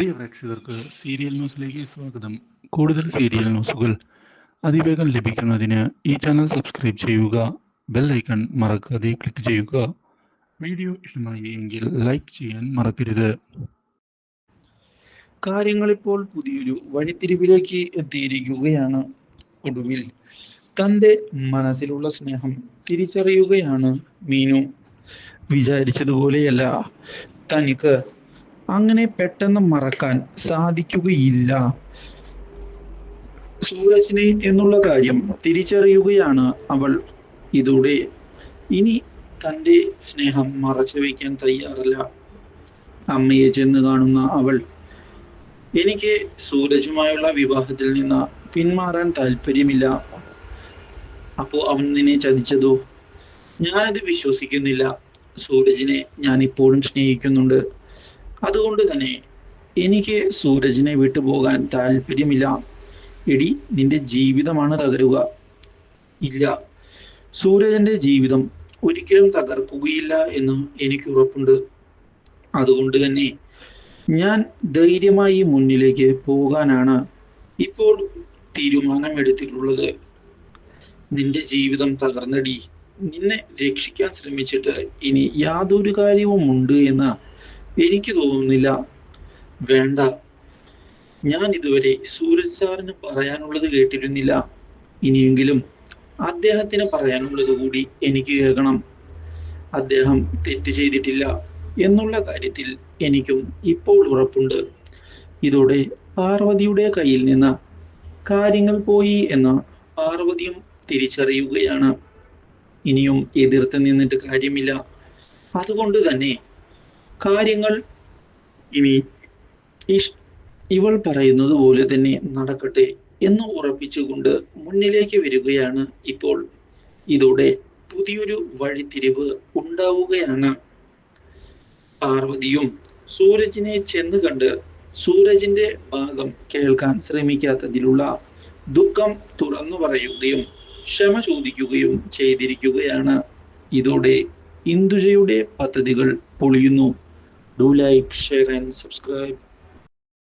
പ്രിയ പ്രേക്ഷകർക്ക് സീരിയൽ ന്യൂസിലേക്ക് സ്വാഗതം. കൂടുതൽ സീരിയൽ ന്യൂസുകൾ അതിവേഗം ലഭിക്കുന്നതിന് ഈ ചാനൽ സബ്സ്ക്രൈബ് ചെയ്യുക. ബെൽ ഐക്കൺ മറക്കാതെ ക്ലിക്ക് ചെയ്യുക. വീഡിയോ ഇഷ്ടമായി എങ്കിൽ ലൈക്ക് ചെയ്യാൻ മറക്കരുത്. കാര്യങ്ങളിപ്പോൾ പുതിയൊരു വഴിത്തിരിവിലേക്ക് എത്തിയിരിക്കുകയാണ്. ഒടുവിൽ തൻ്റെ മനസ്സിലുള്ള സ്നേഹം തിരിച്ചറിയുകയാണ് മീനു. വിചാരിച്ചതുപോലെയല്ല, തനിക്ക് അങ്ങനെ പെട്ടെന്ന് മറക്കാൻ സാധിക്കുകയില്ല. സൂരജിനെ എന്നുള്ള കാര്യം തിരിച്ചറിയുകയാണ് അവൾ. ഇതോടെ ഇനി തൻ്റെ സ്നേഹം മറച്ചു വയ്ക്കാൻ തയ്യാറല്ല. അമ്മയെ ചെന്ന് കാണുന്ന അവൾ, എനിക്ക് സൂരജുമായുള്ള വിവാഹത്തിൽ നിന്ന് പിന്മാറാൻ താല്പര്യമില്ല. അപ്പോ അവൻ നിന്നെ ചതിച്ചതോ? ഞാനത് വിശ്വസിക്കുന്നില്ല. സൂരജിനെ ഞാൻ ഇപ്പോഴും സ്നേഹിക്കുന്നുണ്ട്. അതുകൊണ്ട് തന്നെ എനിക്ക് സൂരജിനെ വിട്ടുപോകാൻ താല്പര്യമില്ല. എടി, നിന്റെ ജീവിതമാണ് തകരുക. ഇല്ല, സൂരജന്റെ ജീവിതം ഒരിക്കലും തകർക്കുകയില്ല എന്ന് എനിക്ക് ഉറപ്പുണ്ട്. അതുകൊണ്ട് തന്നെ ഞാൻ ധൈര്യമായി മുന്നിലേക്ക് പോകാനാണ് ഇപ്പോൾ തീരുമാനമെടുത്തിട്ടുള്ളത്. നിന്റെ ജീവിതം തകർന്നടി. നിന്നെ രക്ഷിക്കാൻ ശ്രമിച്ചിട്ട് ഇനി യാതൊരു കാര്യവും ഉണ്ട് എന്ന് എനിക്ക് തോന്നുന്നില്ല. വേണ്ട, ഞാൻ ഇതുവരെ സൂരജ് സാറിന് പറയാനുള്ളത് കേട്ടിരുന്നില്ല. ഇനിയെങ്കിലും അദ്ദേഹത്തിന് പറയാനുള്ളത് കൂടി എനിക്ക് കേൾക്കണം. അദ്ദേഹം തെറ്റ് ചെയ്തിട്ടില്ല എന്നുള്ള കാര്യത്തിൽ എനിക്കും ഇപ്പോൾ ഉറപ്പുണ്ട്. ഇതോടെ പാർവതിയുടെ കയ്യിൽ നിന്ന് കാര്യങ്ങൾ പോയി എന്ന് പാർവതിയും തിരിച്ചറിയുകയാണ്. ഇനിയും എതിർത്ത് നിന്നിട്ട് കാര്യമില്ല. അതുകൊണ്ട് തന്നെ കാര്യങ്ങൾ ഇനി ഇവൾ പറയുന്നത് പോലെ തന്നെ നടക്കട്ടെ എന്ന് ഉറപ്പിച്ചുകൊണ്ട് മുന്നിലേക്ക് വരികയാണ് ഇപ്പോൾ. ഇതോടെ പുതിയൊരു വഴിത്തിരിവ് ഉണ്ടാവുകയാണ്. പാർവതിയും സൂരജിനെ ചെന്ന് കണ്ട് സൂരജിന്റെ ഭാഗം കേൾക്കാൻ ശ്രമിക്കാത്തതിലുള്ള ദുഃഖം തുറന്നു പറയുകയും ക്ഷമ ചോദിക്കുകയും ചെയ്തിരിക്കുകയാണ്. ഇതോടെ ഇന്ദുജയുടെ പദ്ധതികൾ പൊളിയുന്നു. Do like, share and subscribe.